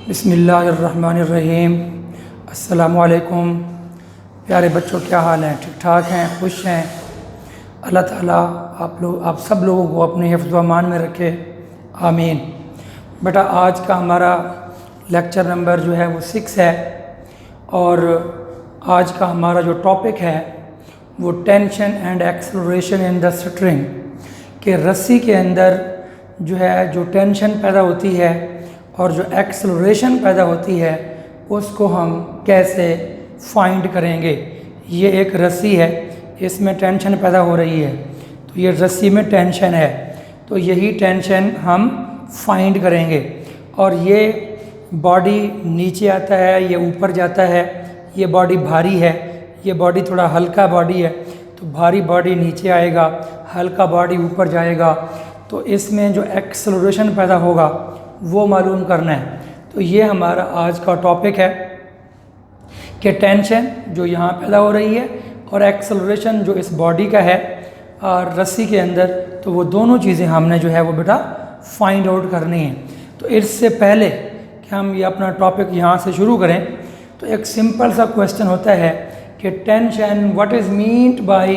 बिस्मिल्लाहिर्रहमानिर्रहीम। अस्सलामुअलैकुम। प्यारे बच्चों, क्या हाल हैं? ठीक ठाक हैं? खुश हैं? अल्लाह ताला आप सब लोगों को अपने हिफ्ज़ व अमान में रखे, आमीन। बेटा, आज का हमारा लेक्चर नंबर जो है वो 6 है और आज का हमारा जो टॉपिक है वो tension and acceleration in the string, कि रस्सी के अंदर जो है जो टेंशन पैदा होती है और जो एक्सेलरेशन पैदा होती है उसको हम कैसे फाइंड करेंगे। ये एक रस्सी है, इसमें टेंशन पैदा हो रही है, तो ये रस्सी में टेंशन है, तो यही टेंशन हम फाइंड करेंगे। और ये बॉडी नीचे आता है, ये ऊपर जाता है, ये बॉडी भारी है, ये बॉडी थोड़ा हल्का बॉडी है, तो भारी बॉडी नीचे आएगा, हल्का बॉडी ऊपर जाएगा, तो इसमें जो एक्सेलरेशन पैदा होगा वो मालूम करना है। तो ये हमारा आज का टॉपिक है कि टेंशन जो यहाँ पैदा हो रही है और एक्सेलरेशन जो इस बॉडी का है और रस्सी के अंदर, तो वो दोनों चीज़ें हमने जो है वो बेटा फाइंड आउट करनी है। तो इससे पहले कि हम ये अपना टॉपिक यहाँ से शुरू करें, तो एक सिंपल सा क्वेश्चन होता है कि tension, what is meant by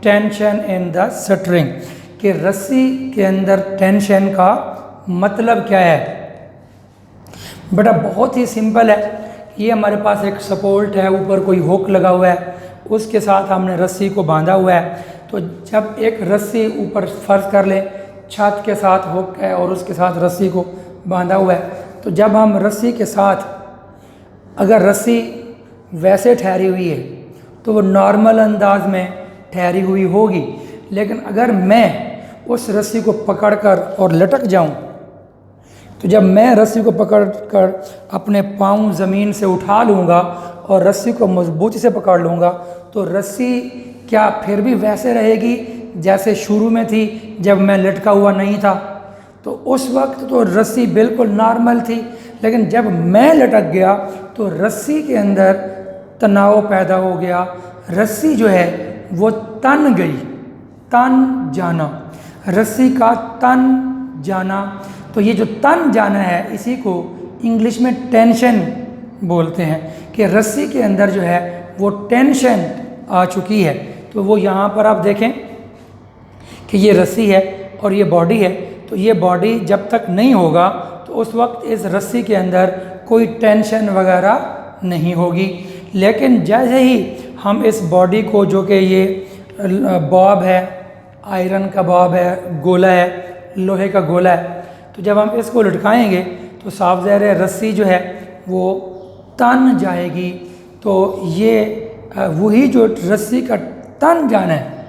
tension in the string, कि रस्सी के अंदर टेंशन का मतलब क्या है। बेटा बहुत ही सिंपल है। ये हमारे पास एक सपोर्ट है, ऊपर कोई हुक लगा हुआ है, उसके साथ हमने रस्सी को बांधा हुआ है। तो जब एक रस्सी ऊपर फर्ज कर ले, छत के साथ हुक है और उसके साथ रस्सी को बांधा हुआ है, तो जब हम रस्सी के साथ, अगर रस्सी वैसे ठहरी हुई है तो वो नॉर्मल अंदाज में ठहरी हुई होगी, लेकिन अगर मैं उस रस्सी को पकड़कर और लटक जाऊं, तो जब मैं रस्सी को पकड़कर अपने पाँव ज़मीन से उठा लूँगा और रस्सी को मजबूती से पकड़ लूँगा, तो रस्सी क्या फिर भी वैसे रहेगी जैसे शुरू में थी जब मैं लटका हुआ नहीं था। तो उस वक्त तो रस्सी बिल्कुल नॉर्मल थी, लेकिन जब मैं लटक गया तो रस्सी के अंदर तनाव पैदा हो गया, रस्सी जो है वो तन गई, तन जाना, रस्सी का तन जाना। तो ये जो तन जाना है, इसी को इंग्लिश में टेंशन बोलते हैं, कि रस्सी के अंदर जो है वो टेंशन आ चुकी है। तो वो यहाँ पर आप देखें कि ये रस्सी है और ये बॉडी है, तो ये बॉडी जब तक नहीं होगा तो उस वक्त इस रस्सी के अंदर कोई टेंशन वगैरह नहीं होगी। लेकिन जैसे ही हम इस बॉडी को, जो कि ये बॉब है, आयरन का बॉब है, गोला है, लोहे का गोला है, तो जब हम इसको लटकाएंगे तो साफ ज़ाहिर है रस्सी जो है वो तन जाएगी। तो ये वही जो रस्सी का तन जाना है,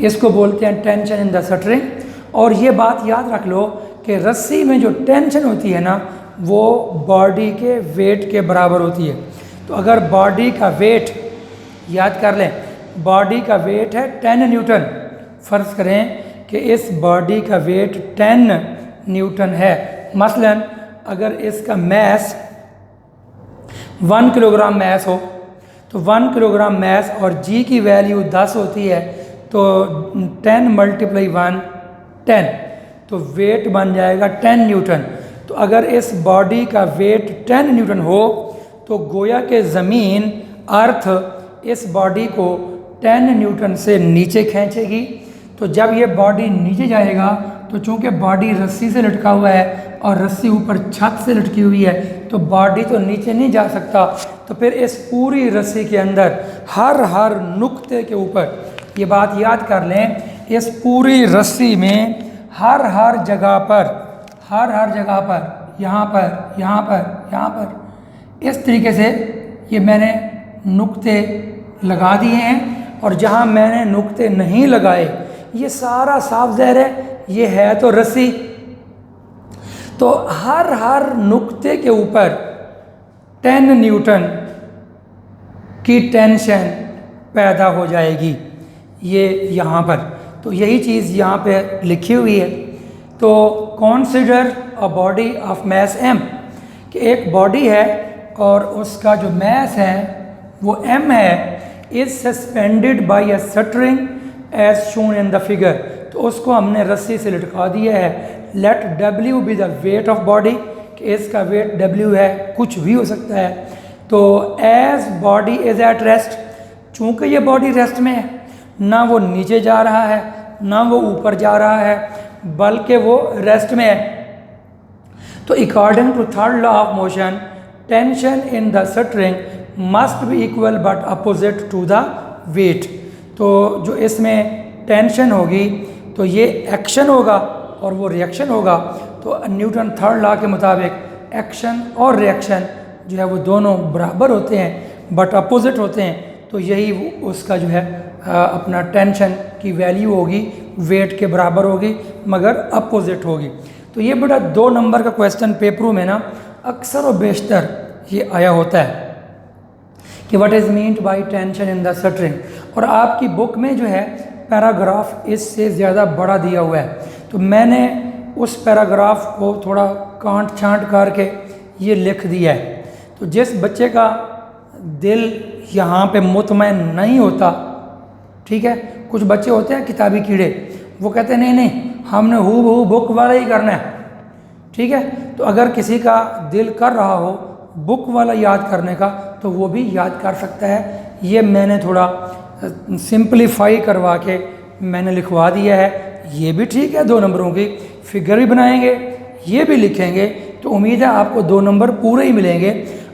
इसको बोलते हैं टेंशन इन द स्ट्रिंग। और ये बात याद रख लो कि रस्सी में जो टेंशन होती है ना, वो बॉडी के वेट के बराबर होती है। तो अगर बॉडी का वेट, याद कर लें, बॉडी का वेट है 10 न्यूटन, फ़र्ज़ करें कि इस बॉडी का वेट 10 न्यूटन है। मसलन अगर इसका मैस 1 किलोग्राम मैस हो, तो 1 किलोग्राम मैस और जी की वैल्यू 10 होती है, तो 10 × 1 10, तो वेट बन जाएगा 10 न्यूटन। तो अगर इस बॉडी का वेट 10 न्यूटन हो, तो गोया के ज़मीन, अर्थ, इस बॉडी को 10 न्यूटन से नीचे खींचेगी। तो जब ये बॉडी नीचे जाएगा, तो चूंकि बॉडी रस्सी से लटका हुआ है और रस्सी ऊपर छत से लटकी हुई है, तो बॉडी तो नीचे नहीं जा सकता। तो फिर इस पूरी रस्सी के अंदर हर नुक्ते के ऊपर, ये बात याद कर लें, इस पूरी रस्सी में हर जगह पर, यहाँ पर, यहाँ पर, यहाँ पर, इस तरीके से ये मैंने नुक्ते लगा दिए हैं। और जहाँ मैंने नुक्ते नहीं लगाए, ये सारा साफ ज़ाहिर है ये है तो रस्सी, तो हर नुक्ते के ऊपर 10 न्यूटन की टेंशन पैदा हो जाएगी, ये यहाँ पर। तो यही चीज़ यहाँ पे लिखी हुई है। तो consider a body of mass m, कि एक बॉडी है और उसका जो मैस है वो m है, is suspended by a string as shown in the figure. तो उसको हमने रस्सी से लटका दिया है। Let W be the weight of body, कि इसका वेट W है, कुछ भी हो सकता है। तो as body is at rest, चूंकि ये बॉडी रेस्ट में है, ना वो नीचे जा रहा है ना वो ऊपर जा रहा है, बल्कि वो रेस्ट में है। तो according to third law of motion, tension in the string must be equal but opposite to the weight. तो जो इसमें टेंशन होगी तो ये एक्शन होगा और वो रिएक्शन होगा। तो न्यूटन थर्ड लॉ के मुताबिक एक्शन और रिएक्शन जो है वो दोनों बराबर होते हैं बट अपोजिट होते हैं। तो यही उसका जो है अपना टेंशन की वैल्यू होगी, वेट के बराबर होगी मगर अपोजिट होगी। तो ये बड़ा 2 नंबर का क्वेश्चन पेपरों में ना अक्सर और बेशतर ये आया होता है कि what is meant by tension in the string. और आपकी बुक में जो है पैराग्राफ इससे ज़्यादा बड़ा दिया हुआ है, तो मैंने उस पैराग्राफ को थोड़ा कांट छांट करके ये लिख दिया है। तो जिस बच्चे का दिल यहाँ पे मुतमैन नहीं होता, ठीक है, कुछ बच्चे होते हैं किताबी कीड़े, वो कहते हैं नहीं नहीं हमने हूबहू बुक वाला ही करना है, ठीक है। तो अगर किसी का दिल कर रहा हो बुक वाला याद करने का तो वो भी याद कर सकता है। ये मैंने थोड़ा सिंपलीफाई करवा के मैंने लिखवा दिया है। ये भी ठीक है, 2 नंबरों की फिगर भी बनाएंगे, ये भी लिखेंगे, तो उम्मीद है आपको 2 नंबर पूरे ही मिलेंगे।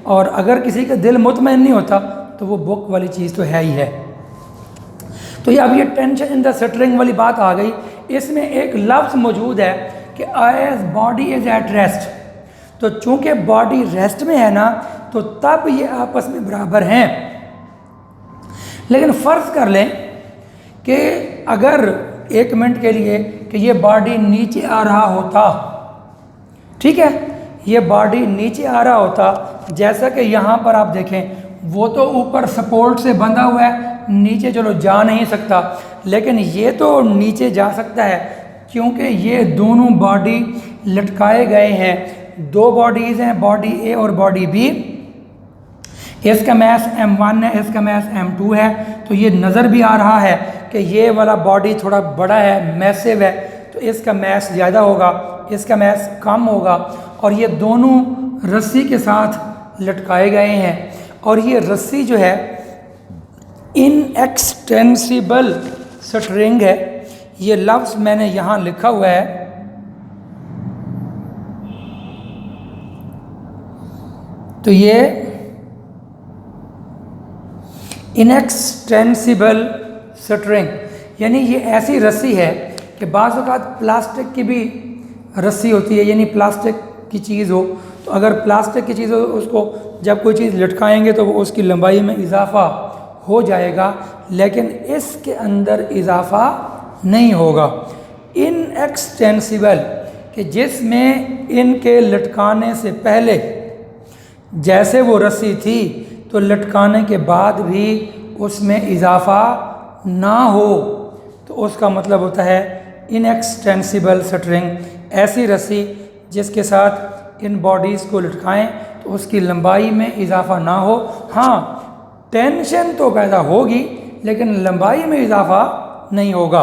और अगर किसी का दिल मुतमैन नहीं होता तो वो बुक वाली चीज़ तो है ही है। तो ये अब ये टेंशन इन द स्ट्रिंग वाली बात आ गई। इसमें एक लफ्ज़ मौजूद है कि as body is at rest. तो चूंकि बॉडी रेस्ट में है ना, तो तब ये आपस में बराबर हैं। लेकिन फ़र्ज़ कर लें कि अगर 1 मिनट के लिए कि ये बॉडी नीचे आ रहा होता, ठीक है, ये बॉडी नीचे आ रहा होता, जैसा कि यहाँ पर आप देखें वो तो ऊपर सपोर्ट से बंधा हुआ है, नीचे चलो जा नहीं सकता, लेकिन ये तो नीचे जा सकता है क्योंकि ये दोनों बॉडी लटकाए गए हैं। 2 बॉडीज़ हैं, बॉडी ए और बॉडी बी। इसका मैस m1 है, इसका मैस m2 है। तो ये नज़र भी आ रहा है कि ये वाला बॉडी थोड़ा बड़ा है, मैसिव है, तो इसका मैस ज़्यादा होगा, इसका मैस कम होगा। और ये दोनों रस्सी के साथ लटकाए गए हैं और ये रस्सी जो है इनएक्सटेंसिबल स्ट्रिंग है। ये लफ्ज़ मैंने यहाँ लिखा हुआ है, तो ये इनएक्सटेंसिबल स्ट्रिंग यानी ये ऐसी रस्सी है कि बाज़ औक़ात प्लास्टिक की भी रस्सी होती है, यानी प्लास्टिक की चीज़ हो तो अगर प्लास्टिक की चीज़ हो उसको जब कोई चीज़ लटकाएंगे तो वो उसकी लंबाई में इजाफा हो जाएगा, लेकिन इसके अंदर इजाफा नहीं होगा। इनएक्सटेंसिबल कि जिसमें इनके लटकाने से पहले जैसे वो रस्सी थी तो लटकाने के बाद भी उसमें इजाफा ना हो, तो उसका मतलब होता है इनएक्सटेंसिबल स्ट्रिंग। ऐसी रस्सी जिसके साथ इन बॉडीज़ को लटकाएं तो उसकी लंबाई में इजाफा ना हो। हाँ, टेंशन तो पैदा होगी लेकिन लंबाई में इजाफा नहीं होगा।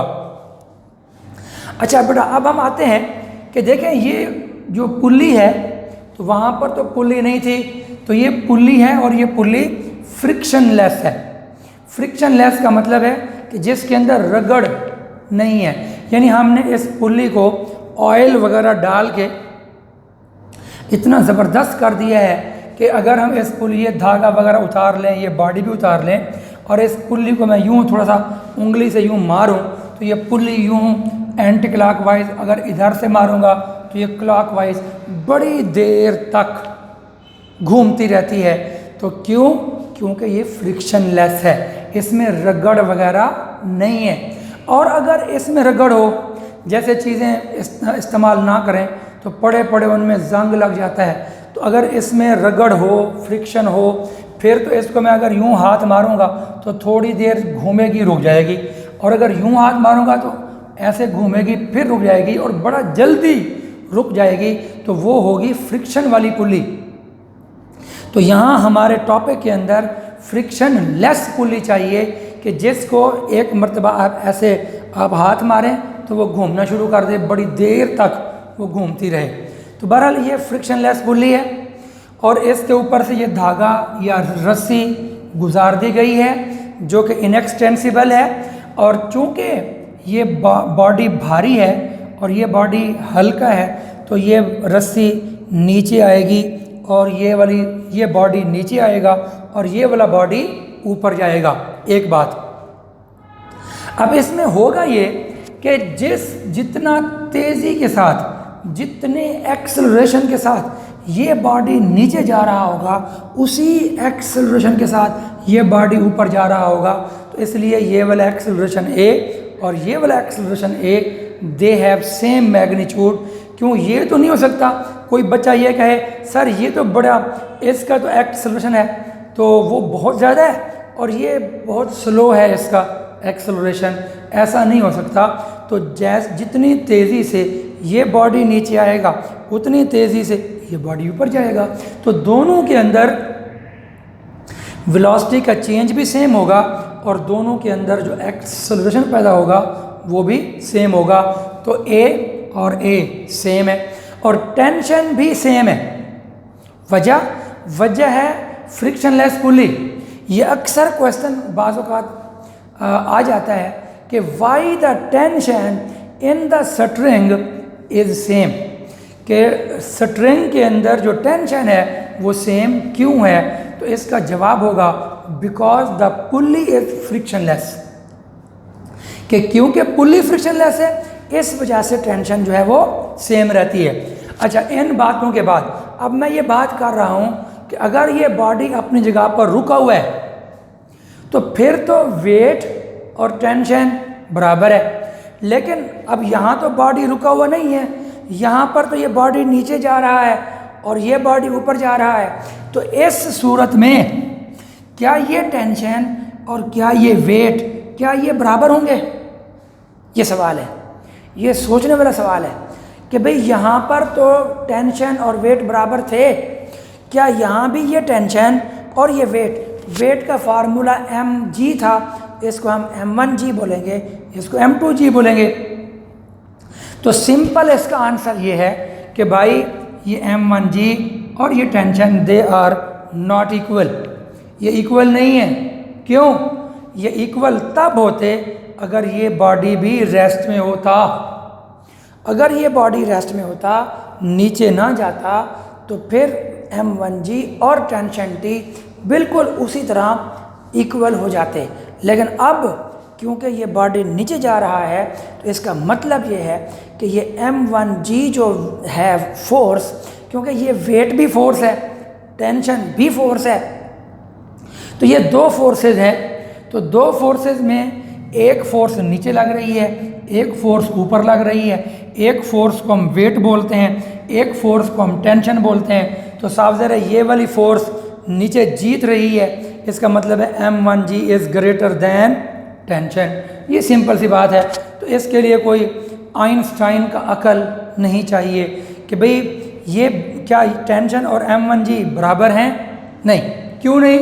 अच्छा बेटा, अब हम आते हैं कि देखें ये जो पुल्ली है तो वहाँ पर तो पुल्ली नहीं थी, तो ये पुल्ली है और ये पुल्ली फ्रिक्शनलेस है। फ्रिक्शनलेस का मतलब है कि जिसके अंदर रगड़ नहीं है, यानी हमने इस पुल्ली को ऑयल वगैरह डाल के इतना ज़बरदस्त कर दिया है कि अगर हम इस पुल्ली ये धागा वगैरह उतार लें, ये बॉडी भी उतार लें और इस पुल्ली को मैं यूँ थोड़ा सा उंगली से यूँ मारूं तो ये पुल्ली यूँ एंटी क्लॉकवाइज, अगर इधर से मारूंगा तो ये क्लॉकवाइज बड़ी देर तक घूमती रहती है। तो क्यों? क्योंकि ये फ्रिक्शनलेस है, इसमें रगड़ वगैरह नहीं है। और अगर इसमें रगड़ हो, जैसे चीज़ें इस्तेमाल ना करें तो पड़े पड़े उनमें जंग लग जाता है, तो अगर इसमें रगड़ हो, फ्रिक्शन हो, फिर तो इसको मैं अगर यूँ हाथ मारूंगा तो थोड़ी देर घूमेगी, रुक जाएगी, और अगर यूँ हाथ मारूंगा तो ऐसे घूमेगी फिर रुक जाएगी और बड़ा जल्दी रुक जाएगी, तो वो होगी फ्रिक्शन वाली पुल्ली। तो यहाँ हमारे टॉपिक के अंदर फ्रिक्शन लेस पुल्ली चाहिए कि जिसको एक मरतबा आप ऐसे आप हाथ मारें तो वो घूमना शुरू कर दे, बड़ी देर तक वो घूमती रहे। तो बहरहाल ये फ्रिक्शनलेस पुली है और इसके ऊपर से ये धागा या रस्सी गुजार दी गई है जो कि इनएक्सटेंसिबल है। और चूँकि ये बॉडी भारी है और ये बॉडी हल्का है तो ये रस्सी नीचे आएगी और ये बॉडी नीचे आएगा और ये वाला बॉडी ऊपर जाएगा। एक बात अब इसमें होगा ये कि जितना तेज़ी के साथ, जितने एक्सेलरेशन के साथ ये बॉडी नीचे जा रहा होगा, उसी एक्सेलरेशन के साथ ये बॉडी ऊपर जा रहा होगा। तो इसलिए ये वाला एक्सेलरेशन ए और ये वाला acceleration A, they have same magnitude. क्यों? ये तो नहीं हो सकता कोई बच्चा ये कहे सर ये तो बड़ा, इसका तो एक्सेलरेशन है तो वो बहुत ज़्यादा है और ये बहुत स्लो है इसका एक्सेलरेशन। ऐसा नहीं हो सकता। तो जितनी तेज़ी से ये बॉडी नीचे आएगा उतनी तेज़ी से ये बॉडी ऊपर जाएगा। तो दोनों के अंदर वेलोसिटी का चेंज भी सेम होगा और दोनों के अंदर जो एक्सेलरेशन पैदा होगा वो भी सेम होगा। तो ए और ए सेम है और टेंशन भी सेम है। वजह है फ्रिक्शनलेस पुली। ये अक्सर क्वेश्चन बाज़ औक़ात आ जाता है कि why the tension in the string is same, कि स्ट्रिंग के अंदर जो टेंशन है वो सेम क्यों है। तो इसका जवाब होगा because the pulley is frictionless, कि क्योंकि पुली फ्रिक्शनलेस है इस वजह से टेंशन जो है वो सेम रहती है। अच्छा, इन बातों के बाद अब मैं ये बात कर रहा हूँ कि अगर ये बॉडी अपनी जगह पर रुका हुआ है तो फिर तो वेट और टेंशन बराबर है। लेकिन अब यहाँ तो बॉडी रुका हुआ नहीं है, यहाँ पर तो ये बॉडी नीचे जा रहा है और ये बॉडी ऊपर जा रहा है। तो इस सूरत में क्या ये टेंशन और क्या ये वेट, क्या ये बराबर होंगे? ये सवाल है, ये सोचने वाला सवाल है कि भाई यहाँ पर तो टेंशन और वेट बराबर थे, क्या यहाँ भी ये टेंशन और ये वेट का फार्मूला mg था, इसको हम m1g बोलेंगे, इसको m2g बोलेंगे। तो सिंपल इसका आंसर ये है कि भाई ये m1g और ये tension they are not equal, ये इक्वल नहीं है। क्यों? ये इक्वल तब होते अगर ये बॉडी भी रेस्ट में होता। अगर ये बॉडी रेस्ट में होता, नीचे ना जाता, तो फिर m1g और टेंशन t बिल्कुल उसी तरह इक्वल हो जाते। लेकिन अब क्योंकि ये बॉडी नीचे जा रहा है तो इसका मतलब ये है कि ये m1g जो है फोर्स, क्योंकि ये वेट भी फोर्स है, टेंशन भी फोर्स है, तो ये दो फोर्सेस हैं। तो दो फोर्सेस में एक फोर्स नीचे लग रही है, एक फोर्स ऊपर लग रही है। एक फोर्स को हम वेट बोलते हैं, एक फोर्स को हम टेंशन बोलते हैं। तो साफ ज़रा ये वाली फोर्स नीचे जीत रही है, इसका मतलब है m1g is greater than tension. ये सिंपल सी बात है। तो इसके लिए कोई आइंस्टाइन का अकल नहीं चाहिए कि भाई ये क्या टेंशन और m1g बराबर हैं? नहीं। क्यों नहीं?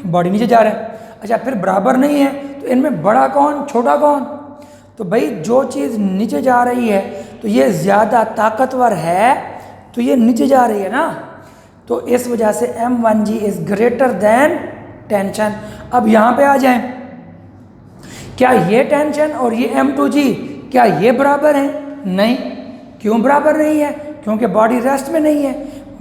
बॉडी नीचे जा रहा है। अच्छा, फिर बराबर नहीं है तो इनमें बड़ा कौन छोटा कौन? तो भाई जो चीज़ नीचे जा रही है तो ये ज़्यादा ताकतवर है तो ये नीचे जा रही है ना, तो इस वजह से m1g is greater than tension. अब यहाँ पे आ जाएं, क्या ये टेंशन और ये m2g क्या ये बराबर हैं? नहीं। क्यों बराबर नहीं है? क्योंकि बॉडी रेस्ट में नहीं है,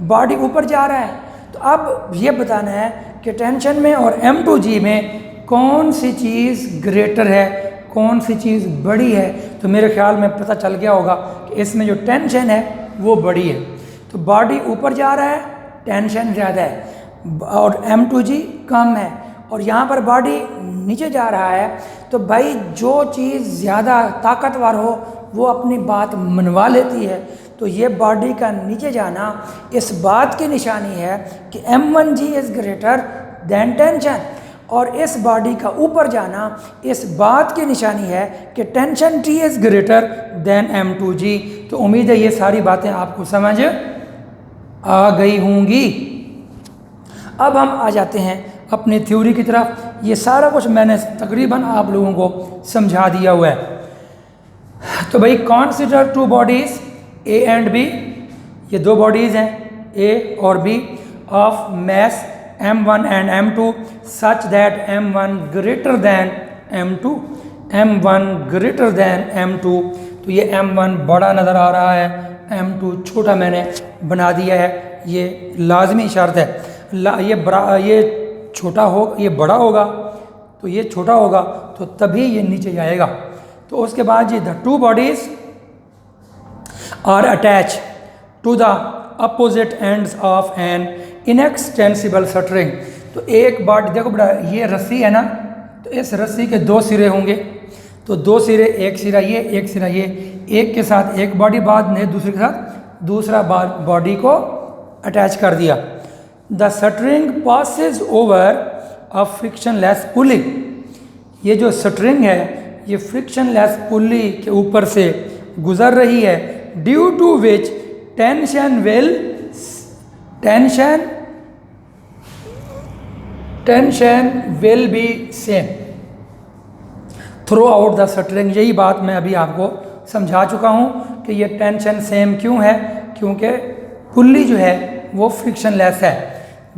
बॉडी ऊपर जा रहा है। तो अब ये बताना है कि टेंशन में और m2g में कौन सी चीज़ ग्रेटर है, कौन सी चीज़ बड़ी है। तो मेरे ख्याल में पता चल गया होगा कि इसमें जो टेंशन है वो बड़ी है। तो बॉडी ऊपर जा रहा है, टेंशन ज़्यादा है और m2g कम है, और यहाँ पर बॉडी नीचे जा रहा है। तो भाई जो चीज़ ज़्यादा ताकतवर हो वो अपनी बात मनवा लेती है। तो ये बॉडी का नीचे जाना इस बात की निशानी है कि m1g is greater than tension, और इस बॉडी का ऊपर जाना इस बात की निशानी है कि tension t is greater than m2g। तो उम्मीद है ये सारी बातें आपको समझ आ गई होंगी। अब हम आ जाते हैं अपनी थ्योरी की तरफ। ये सारा कुछ मैंने तकरीबन आप लोगों को समझा दिया हुआ है। तो भाई consider two bodies A and B, ये दो बॉडीज़ हैं ए और B of mass m1 and m2 such that m1 greater than m2, m1 greater than m2। तो ये m1 बड़ा नज़र आ रहा है, m2 छोटा मैंने बना दिया है। ये लाजमी शर्त है। ये छोटा हो, ये बड़ा होगा तो ये छोटा होगा, तो तभी ये नीचे जाएगा। तो उसके बाद ये the two bodies are attach to the opposite ends of an inextensible string. तो एक बॉडी देखो बड़ा, ये रस्सी है ना, तो इस रस्सी के दो सिरे होंगे, तो दो सिरे, एक सिरा ये, एक सिरा ये, एक के साथ एक बॉडी बाद में दूसरे के साथ दूसरा बॉडी को अटैच कर दिया। The string passes over a frictionless pulley. ये जो स्ट्रिंग है ये फ्रिक्शनलेस पुली के ऊपर से गुजर रही है, due to which tension will be same throughout the string. यही बात मैं अभी आपको समझा चुका हूँ कि ये टेंशन सेम क्यों है, क्योंकि पुल्ली जो है वो फ्रिक्शनलेस है।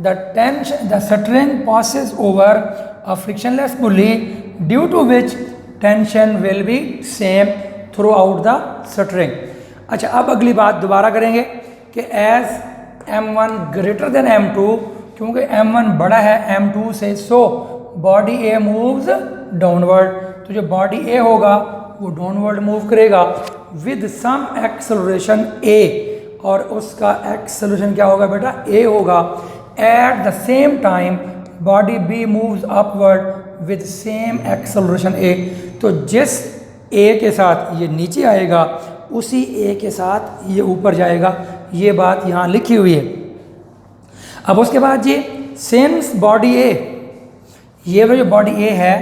The string passes over a frictionless pulley due to which tension will be same throughout the string. अच्छा, अब अगली बात दोबारा करेंगे कि as m1 greater than m2, क्योंकि m1 बड़ा है m2 से, so body A moves downward. तो जो बॉडी ए होगा वो डाउनवर्ड मूव करेगा विद सम एक्सेलरेशन ए, और उसका एक्सेलरेशन क्या होगा बेटा, ए होगा। At the same time body B moves upward with same acceleration A. तो जिस ए के साथ ये नीचे आएगा उसी ए के साथ ये ऊपर जाएगा। ये बात यहाँ लिखी हुई है। अब उसके बाद ये सिंस बॉडी ए, ये जो बॉडी ए है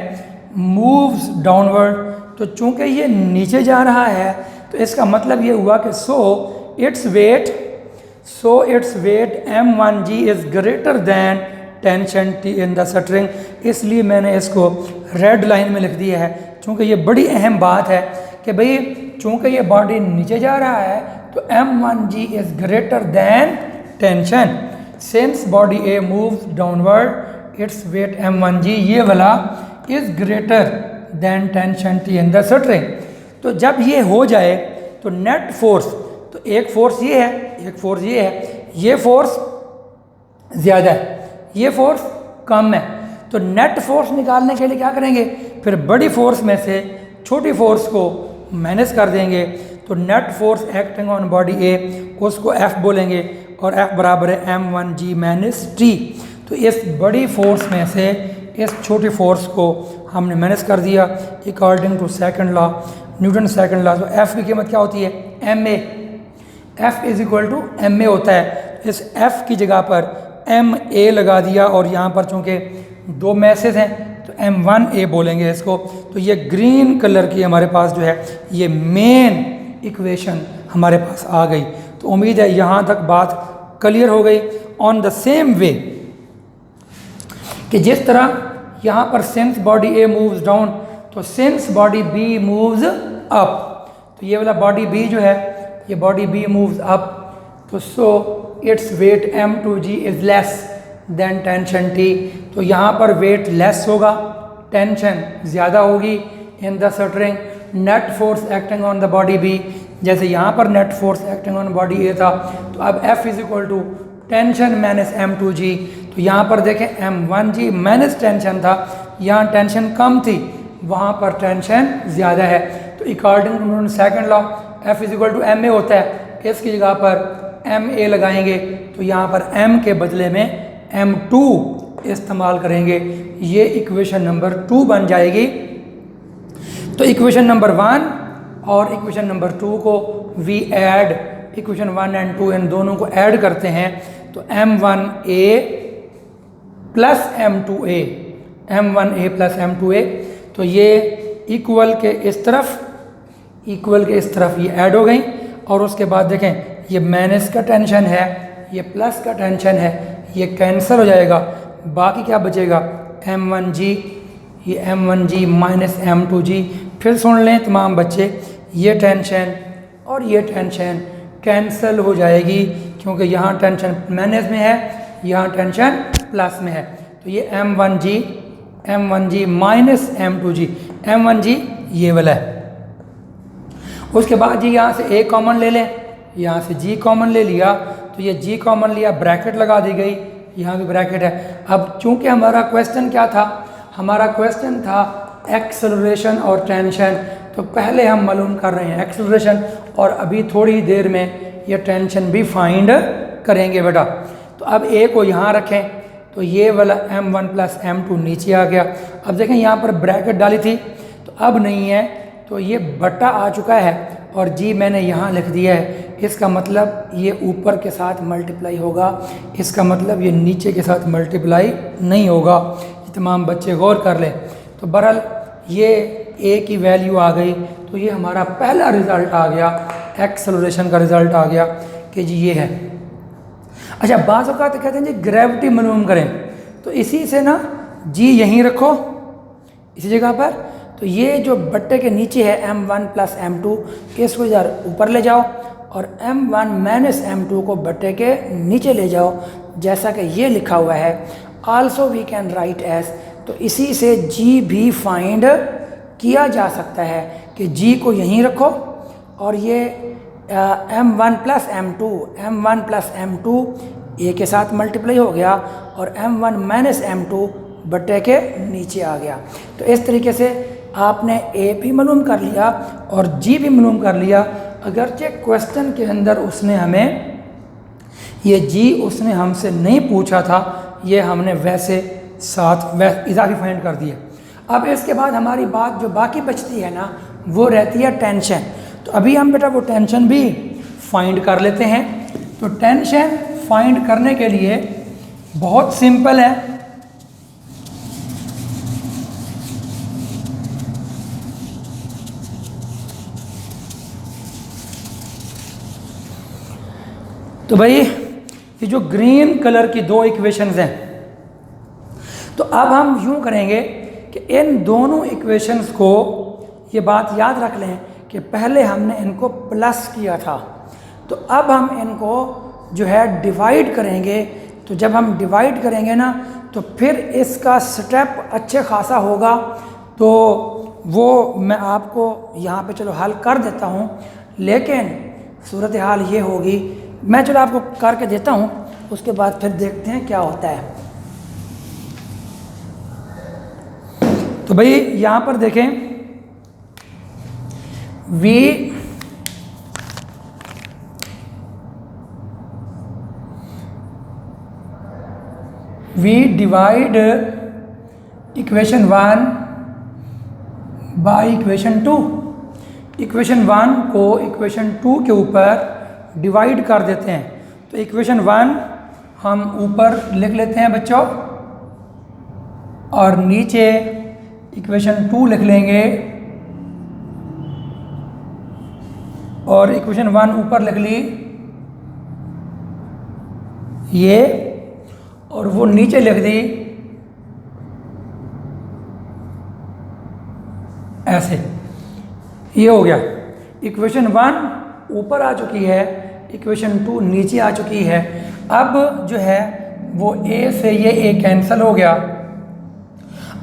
मूव्स डाउनवर्ड, तो चूंकि ये नीचे जा रहा है तो इसका मतलब ये हुआ कि so its weight m1g is greater than tension t in the string. इसलिए मैंने इसको रेड लाइन में लिख दिया है, चूंकि ये बड़ी अहम बात है कि भाई चूंकि ये बॉडी नीचे जा रहा है तो m1g is greater than tension. Since body A moves downward its weight m1g, ये वाला is greater than tension t in the string. तो जब ये हो जाए तो नेट फोर्स, तो एक फोर्स ये है, एक फोर्स ये है, ये फोर्स ज़्यादा है, ये फोर्स कम है। तो नेट फोर्स निकालने के लिए क्या करेंगे, फिर बड़ी फोर्स में से छोटी फोर्स को माइनस कर देंगे। तो net force acting on body A, उसको F बोलेंगे, और F बराबर है m1g माइनस टी। तो इस बड़ी फोर्स में से इस छोटी फोर्स को हमने माइनस कर दिया according to second law, Newton second law. तो F की कीमत क्या होती है, ma। F is equal to ma होता है। इस F की जगह पर ma लगा दिया, और यहाँ पर चूँकि दो मैसेज हैं तो m1a बोलेंगे इसको। तो ये ग्रीन कलर की हमारे पास जो है ये मेन इक्वेशन हमारे पास आ गई। तो उम्मीद है यहाँ तक बात क्लियर हो गई। ऑन द सेम वे कि जिस तरह यहाँ पर since body A moves down, तो since body B moves up, तो ये वाला बॉडी बी जो है ये बॉडी बी मूव्स अप, तो so its weight m2g is less than tension t। तो यहाँ पर वेट लेस होगा, टेंशन ज़्यादा होगी in the string. Net force acting on the body B, जैसे यहाँ पर net force acting on body A था, तो अब F is equal to tension minus m2g। तो यहाँ पर देखें m1g माइनस टेंशन था, यहाँ टेंशन कम थी, वहाँ पर टेंशन ज़्यादा है। तो according to second law F is equal to ma होता है, इसकी जगह पर ma लगाएंगे, तो यहाँ पर m के बदले में m2 इस्तेमाल करेंगे। ये इक्वेशन नंबर 2 बन जाएगी। तो इक्वेशन नंबर 1 और इक्वेशन नंबर 2 को वी ऐड, इक्वेशन 1 एंड 2 इन दोनों को ऐड करते हैं, तो m1a plus m2a, m1a plus m2a, तो ये इक्वल के इस तरफ, इक्वल के इस तरफ ये ऐड हो गई। और उसके बाद देखें ये माइनस का टेंशन है, ये प्लस का टेंशन है, ये कैंसिल हो जाएगा, बाकी क्या बचेगा m1g, ये m1g माइनस m2g। फिर सुन लें तमाम बच्चे, ये टेंशन और ये टेंशन कैंसिल हो जाएगी, क्योंकि यहाँ टेंशन माइनस में है, यहाँ टेंशन प्लस में है। तो ये M1G माइनस M2G, M1G ये वाला है। उसके बाद जी यहाँ से A कॉमन ले लें, यहाँ से G कॉमन ले लिया, तो ये G कॉमन लिया, ब्रैकेट लगा दी गई, यहाँ भी ब्रैकेट है। अब चूंकि हमारा क्वेश्चन क्या था, हमारा क्वेश्चन था एक्सेलरेशन और टेंशन, तो पहले हम मालूम कर रहे हैं एक्सेलरेशन, और अभी थोड़ी देर में ये टेंशन भी फाइंड करेंगे बेटा। तो अब A को यहाँ रखें, तो ये वाला M1 प्लस M2 नीचे आ गया। अब देखें यहाँ पर ब्रैकेट डाली थी, तो अब नहीं है, तो ये बटा आ चुका है, और G मैंने यहाँ लिख दिया है। इसका मतलब ये ऊपर के साथ मल्टीप्लाई होगा, इसका मतलब ये नीचे के साथ मल्टीप्लाई नहीं होगा। ये तमाम बच्चे गौर कर लें। तो बहरहाल ये A की वैल्यू आ गई, तो ये हमारा पहला रिज़ल्ट आ गया, एक्सेलरेशन का रिज़ल्ट आ गया कि जी ये है। अच्छा, बाज़ औक़ात कहते हैं जी ग्रेविटी मालूम करें, तो इसी से ना G यहीं रखो इसी जगह पर, तो ये जो बट्टे के नीचे है M1 प्लस M2, इसको इधर ऊपर ले जाओ, और M1 माइनस M2 को बट्टे के नीचे ले जाओ, जैसा कि ये लिखा हुआ है। Also we can write as, तो इसी से G भी फाइंड किया जा सकता है कि G को यहीं रखो, और ये M1 प्लस M2 A के साथ मल्टीप्लाई हो गया, और M1 माइनस M2 बट्टे के नीचे आ गया। तो इस तरीके से आपने A भी मालूम कर लिया और G भी मालूम कर लिया। अगरचे क्वेश्चन के अंदर उसने हमें ये G उसने हमसे नहीं पूछा था, ये हमने वैसे साथ इजाफी फाइंड कर दिया। अब इसके बाद हमारी बात जो बाकी बचती है ना, वो रहती है टेंशन। तो अभी हम बेटा वो टेंशन भी फाइंड कर लेते हैं। तो टेंशन फाइंड करने के लिए बहुत सिंपल है। तो भाई ये जो ग्रीन कलर की दो इक्वेशंस हैं, तो अब हम यूं करेंगे कि इन दोनों इक्वेशंस को, ये बात याद रख लें कि पहले हमने इनको प्लस किया था, तो अब हम इनको जो है डिवाइड करेंगे। तो जब हम डिवाइड करेंगे ना, तो फिर इसका स्टेप अच्छे खासा होगा। तो वो मैं आपको यहाँ पे चलो हल कर देता हूँ, लेकिन सूरत हाल ये होगी, मैं चलो आपको करके देता हूँ, उसके बाद फिर देखते हैं क्या होता है। तो भाई यहाँ पर देखें, we divide equation 1 by equation 2। Equation 1 को इक्वेशन 2 के ऊपर डिवाइड कर देते हैं। तो इक्वेशन 1 हम ऊपर लिख लेते हैं बच्चों, और नीचे इक्वेशन 2 लिख लेंगे, और इक्वेशन 1 ऊपर लिख ली ये, और वो नीचे लिख दी ऐसे। ये हो गया, इक्वेशन 1 ऊपर आ चुकी है, इक्वेशन 2 नीचे आ चुकी है। अब जो है वो A से ये A कैंसिल हो गया,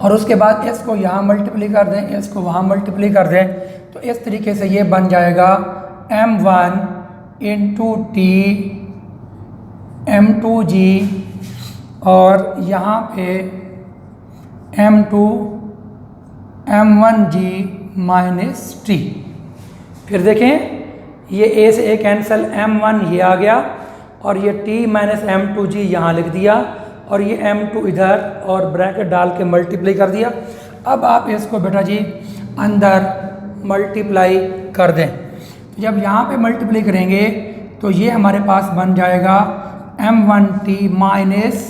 और उसके बाद इसको यहाँ मल्टीप्लाई कर दें, इसको वहाँ मल्टीप्लाई कर दें, तो इस तरीके से ये बन जाएगा M1 इंटू T M2G, और यहाँ पे M2 M1G माइनस T। फिर देखें, ये A से A कैंसिल, M1 ये आ गया, और ये T माइनस M2G यहाँ लिख दिया, और ये M2 इधर, और ब्रैकेट डाल के मल्टीप्लाई कर दिया। अब आप इसको बेटा जी अंदर मल्टीप्लाई कर दें। तो जब यहाँ पे मल्टीप्लाई करेंगे, तो ये हमारे पास बन जाएगा M1T माइनस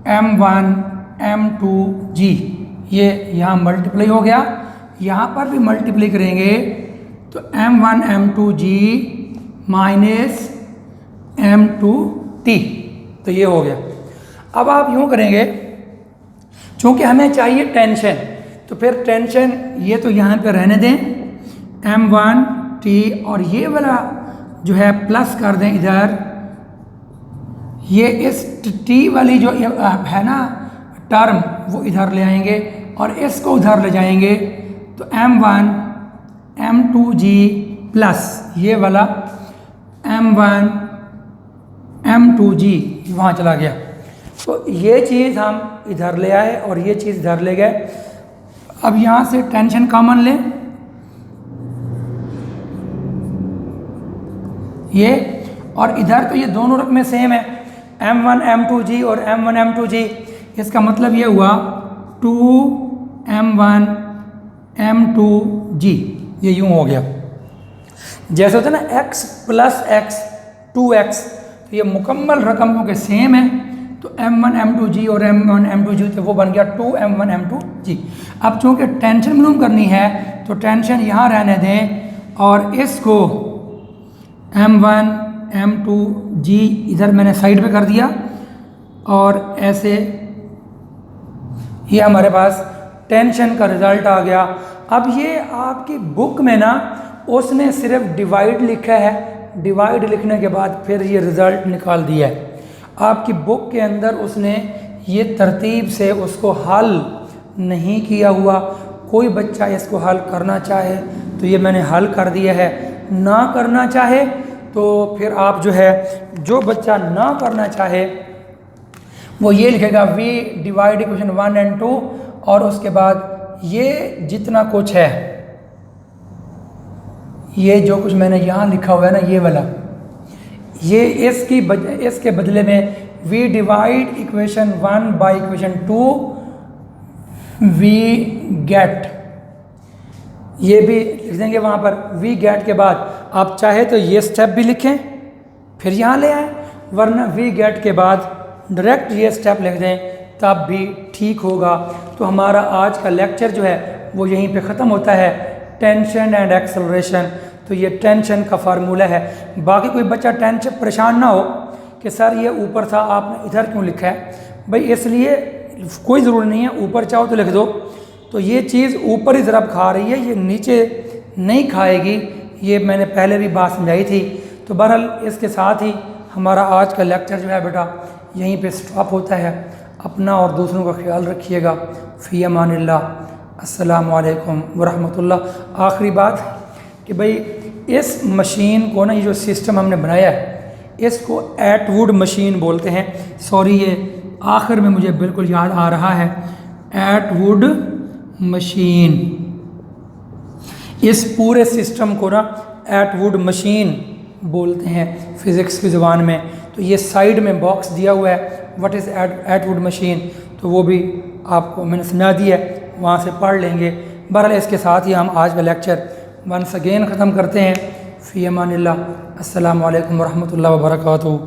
M1 M2G। ये यहाँ मल्टीप्लाई हो गया, यहाँ पर भी मल्टीप्लाई करेंगे, तो M1 M2G माइनस M2T, तो ये हो गया। अब आप यूँ करेंगे, चूँकि हमें चाहिए टेंशन, तो फिर टेंशन ये तो यहाँ पे रहने दें, M1T, और ये वाला जो है प्लस कर दें इधर, ये इस टी वाली जो है ना टर्म वो इधर ले आएंगे और इसको उधर ले जाएंगे, तो m1 m2g प्लस ये वाला m1 m2g वहाँ चला गया। तो ये चीज़ हम इधर ले आए और ये चीज़ इधर ले गए। अब यहाँ से टेंशन कॉमन लें, ये और इधर तो ये दोनों रकमें सेम है, m1 m2g और m1 m2g। इसका मतलब ये हुआ 2m1 m2g, ये यूँ हो गया। जैसे होता है ना x प्लस x 2x, तो ये मुकम्मल रकम क्योंकि सेम है, तो m1 m2g और m1 m2g तो वो बन गया 2m1 m2g। अब चूँकि टेंशन मालूम करनी है तो टेंशन यहाँ रहने दें और इसको m1 m2g इधर मैंने साइड पे कर दिया और ऐसे ये हमारे पास टेंशन का रिज़ल्ट आ गया। अब ये आपकी बुक में ना उसने सिर्फ डिवाइड लिखा है, डिवाइड लिखने के बाद फिर ये रिज़ल्ट निकाल दिया है। आपकी बुक के अंदर उसने ये तरतीब से उसको हल नहीं किया हुआ। कोई बच्चा इसको हल करना चाहे तो ये मैंने हल कर दिया है, ना करना चाहे तो फिर आप जो है, जो बच्चा ना करना चाहे वो ये लिखेगा v डिवाइड इक्वेशन 1 और 2 और उसके बाद ये जितना कुछ है, ये जो कुछ मैंने यहाँ लिखा हुआ है ना ये वाला, ये इसके बदले में v divide equation 1 by equation 2 v get, ये भी लिख देंगे वहाँ पर। v गेट के बाद आप चाहे तो ये स्टेप भी लिखें फिर यहाँ ले आएँ, वरना v गेट के बाद डायरेक्ट ये स्टेप लिख दें तब भी ठीक होगा। तो हमारा आज का लेक्चर जो है वो यहीं पे ख़त्म होता है, टेंशन एंड एक्सेलरेशन। तो ये टेंशन का फार्मूला है। बाकी कोई बच्चा टेंशन परेशान ना हो कि सर ये ऊपर था आपने इधर क्यों लिखा है, भाई इसलिए कोई ज़रूरी नहीं है, ऊपर चाहो तो लिख दो। तो ये चीज़ ऊपर ही ज़रब खा रही है, ये नीचे नहीं खाएगी, ये मैंने पहले भी बात समझाई थी। तो बहरहाल इसके साथ ही हमारा आज का लेक्चर जो है बेटा यहीं पे स्टॉप होता है। अपना और दूसरों का ख्याल रखिएगा। फ़ी अमानिल्लाह। अस्सलामु अलैकुम वरहमतुल्लाह। आखिरी बात कि भाई इस मशीन को ना, ये जो सिस्टम हमने बनाया है इसको एटवुड मशीन बोलते हैं। सॉरी, ये आखिर में मुझे बिल्कुल याद आ रहा है, एटवुड मशीन। इस पूरे सिस्टम को ना एटवुड मशीन बोलते हैं फ़िज़िक्स की ज़ुबान में। तो ये साइड में बॉक्स दिया हुआ है, व्हाट इज़ एटवुड मशीन, तो वो भी आपको मैंने समझा दिया है, वहाँ से पढ़ लेंगे। बहरहाल इसके साथ ही हम आज का लेक्चर वंस अगेन ख़त्म करते हैं। फ़ी अमानिल्लाह। अस्सलामु अलैकुम वरहमतुल्लाहि वबरकातुहू।